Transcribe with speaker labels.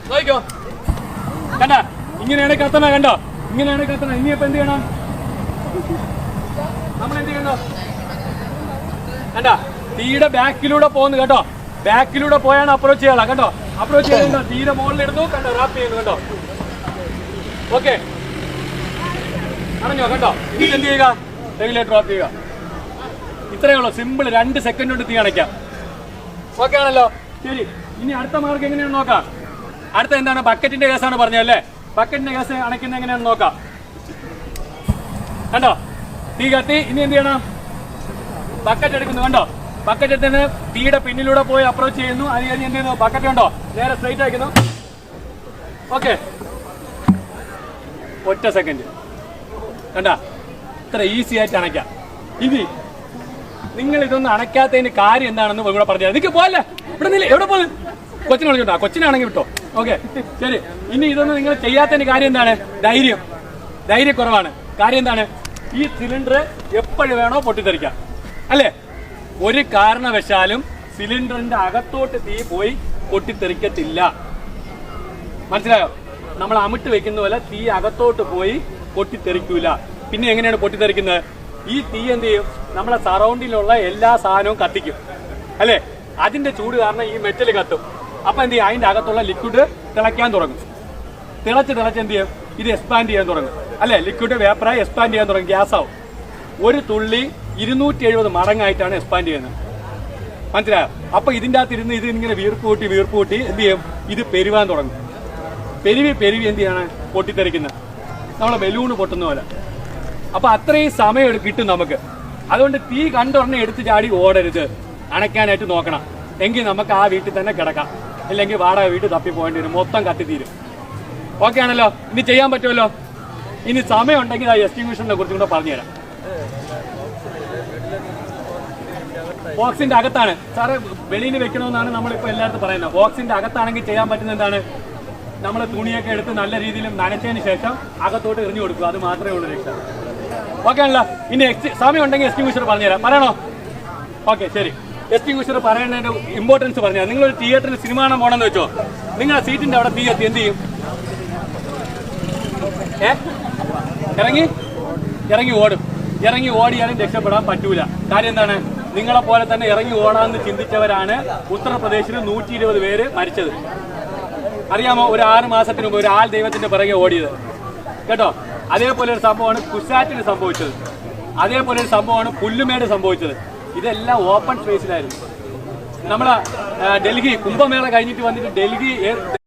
Speaker 1: നോക്കിക്കോ, കണ്ട ഇങ്ങനെയാണ് കത്തണ, കണ്ടോ ഇങ്ങനെയാണ് കത്തണ. ഇനിയിപ്പോ എന്ത് ചെയ്യണം? നമ്മൾ എന്ത് ചെയ്യണോ? കണ്ട തീയുടെ ബാക്കിലൂടെ പോകുന്നു കേട്ടോ. ബാക്കിലൂടെ പോയാണ് അപ്രോച്ച് ചെയ്യാനുള്ള. കണ്ടോ അപ്രോച്ച് ചെയ്യുന്നുണ്ടോ? തീരെ മുകളിലിടുന്നു, കണ്ടോ റാപ്പ് ചെയ്യുന്നു, കണ്ടോ. ഓക്കെ അറിഞ്ഞോ? കണ്ടോ ഇനി എന്ത് ചെയ്യുക? റെഗുലേറ്റർ ഓഫ് ചെയ്യുക. ഇത്രയേ ഉള്ളൂ, സിമ്പിൾ. 2 സെക്കൻഡ് കൊണ്ട് തീ അണയ്ക്കാം. ഓക്കെ ആണല്ലോ. ശരി, ഇനി അടുത്ത മാർഗം എങ്ങനെയാണെന്ന് നോക്കാം. അടുത്ത എന്താണ്? ബക്കറ്റിന്റെ കേസാണ് പറഞ്ഞല്ലേ. ബക്കറ്റിന്റെ കേസ് അണയ്ക്കുന്നത് എങ്ങനെയാണെന്ന് നോക്കാം. കണ്ടോ തീ കത്തി. ഇനി എന്ത് ചെയ്യണം? ബക്കറ്റ് എടുക്കുന്നു, കണ്ടോ. ബക്കറ്റ് എടുത്തിന് തീയുടെ പിന്നിലൂടെ പോയി അപ്രോച്ച് ചെയ്യുന്നു. അത് കഴിഞ്ഞ് എന്ത് ചെയ്യുന്നു? ബക്കറ്റ് കണ്ടോ നേരെ സ്ട്രൈറ്റ് ആക്കുന്നു. ഓക്കെ, ഒറ്റ സെക്കൻഡ്. കണ്ട ഇത്ര ഈസി ആയിട്ട് അണയ്ക്കാം. ഇനി നിങ്ങൾ ഇതൊന്നും അണയ്ക്കാത്തതിന് കാര്യം എന്താണെന്ന് ഇവിടെ പറഞ്ഞു. നിനക്ക് പോയല്ലേ, ഇവിടെ നില്ല, എവിടെ പോകുന്നു? കൊച്ചിനെ വിളിച്ചോട്ടോ. കൊച്ചിനാണെങ്കിൽ വിട്ടോ. ഓക്കെ ശരി. ഇനി ഇതൊന്നും നിങ്ങൾ ചെയ്യാത്തതിന് കാര്യം എന്താണ്? ധൈര്യക്കുറവാണ്. കാര്യം എന്താണ്? ഈ സിലിണ്ടർ എപ്പോഴും വേണോ പൊട്ടിത്തെറിക്കാം, അല്ലേ? ഒരു കാരണവശാലും സിലിണ്ടറിന്റെ അകത്തോട്ട് തീ പോയി പൊട്ടിത്തെറിക്കത്തില്ല. മനസ്സിലായോ? നമ്മൾ അമിട്ട് വെക്കുന്ന പോലെ തീ അകത്തോട്ട് പോയി പൊട്ടിത്തെറിക്കൂല. പിന്നെ എങ്ങനെയാണ് പൊട്ടിത്തെറിക്കുന്നത്? ഈ തീ എന്ത് ചെയ്യും? നമ്മളെ സറൗണ്ടിലുള്ള എല്ലാ സാധനവും കത്തിക്കും, അല്ലേ? അതിന്റെ ചൂട് കാരണം ഈ മെറ്റൽ കത്തും. അപ്പൊ എന്ത് ചെയ്യും? അതിന്റെ അകത്തുള്ള ലിക്വിഡ് തിളയ്ക്കാൻ തുടങ്ങും. തിളച്ച് എന്ത് ചെയ്യും? ഇത് എക്സ്പാൻഡ് ചെയ്യാൻ തുടങ്ങും, അല്ലെ? ലിക്വിഡ് വേപ്പറായി എക്സ്പാൻഡ് ചെയ്യാൻ തുടങ്ങും, ഗ്യാസ് ആവും. ഒരു തുള്ളി 270 മടങ്ങായിട്ടാണ് എക്സ്പാൻഡ് ചെയ്യുന്നത്. മനസ്സിലായോ? അപ്പൊ ഇതിന്റെ അകത്ത് ഇരുന്ന് ഇത് ഇങ്ങനെ വീർപ്പ് കൂട്ടി എന്ത് ചെയ്യും? ഇത് പെരുവാൻ തുടങ്ങും. പെരുവി എന്ത് ചെയ്യാണ്? പൊട്ടിത്തെറിക്കുന്നത്. നമ്മളെ ബലൂണ് പൊട്ടുന്ന പോലെ. അപ്പൊ അത്രയും സമയം കിട്ടും നമുക്ക്. അതുകൊണ്ട് തീ കണ്ടൊരെണ്ണം എടുത്ത് ചാടി ഓടരുത്, അണയ്ക്കാനായിട്ട് നോക്കണം. എങ്കിൽ നമുക്ക് ആ വീട്ടിൽ തന്നെ കിടക്കാം. ഇല്ലെങ്കിൽ വാടക വീട്ടിൽ തപ്പി പോകേണ്ടി വരും, മൊത്തം കത്തിത്തീരും. ഓക്കെ ആണല്ലോ. ഇനി ചെയ്യാൻ പറ്റുമല്ലോ. ഇനി സമയം ഉണ്ടെങ്കിൽ ആ എക്സ്റ്റിങ്വിഷറിനെ കുറിച്ചും കൂടെ പറഞ്ഞുതരാം. ബോക്സിന്റെ അകത്താണ് സാറ് വെളിയിൽ വെക്കണമെന്നാണ് നമ്മളിപ്പോൾ എല്ലായിടത്തും പറയുന്നത്. ബോക്സിന്റെ അകത്താണെങ്കിൽ ചെയ്യാൻ പറ്റുന്ന എന്താണ്? നമ്മൾ തുണിയൊക്കെ എടുത്ത് നല്ല രീതിയിൽ നനച്ചതിന് ശേഷം അകത്തോട്ട് എറിഞ്ഞു കൊടുക്കുക. അത് മാത്രമേ ഉള്ളൂ രക്ഷ. ഓക്കെ ആണല്ലോ. ഇനി സമയം ഉണ്ടെങ്കിൽ എക്സ്റ്റിങ്വിഷർ പറഞ്ഞുതരാം. പറയണോ? ഓക്കെ ശരി. എക്സ്റ്റിങ്വിഷർ പറയുന്നതിന്റെ ഇമ്പോർട്ടൻസ് പറഞ്ഞുതരാം. നിങ്ങളൊരു തിയേറ്ററിൽ സിനിമ കാണാൻ പോകണമെന്ന് വെച്ചോ. നിങ്ങളുടെ സീറ്റിന്റെ അവിടെ തീ എത്തി എന്ത് ചെയ്യും? ഇറങ്ങി ഓടും. ഇറങ്ങി ഓടിയാലും രക്ഷപ്പെടാൻ പറ്റൂല. കാര്യം എന്താണ്? നിങ്ങളെ പോലെ തന്നെ ഇറങ്ങി ഓടാമെന്ന് ചിന്തിച്ചവരാണ് ഉത്തർപ്രദേശിൽ 120 പേര് മരിച്ചത്. അറിയാമോ? ഒരു 6 മാസത്തിന് മുമ്പ് ഒരു ആൾ ദൈവത്തിന്റെ പിറകെ ഓടിയത് കേട്ടോ. അതേപോലെ ഒരു സംഭവമാണ് കുസാറ്റിന് സംഭവിച്ചത്. അതേപോലെ ഒരു സംഭവമാണ് പുല്ലുമേട് സംഭവിച്ചത്. ഇതെല്ലാം ഓപ്പൺ സ്പേസിലായിരുന്നു. നമ്മളെ ഡൽഹി കുംഭമേള കഴിഞ്ഞിട്ട് വന്നിട്ട് ഡൽഹി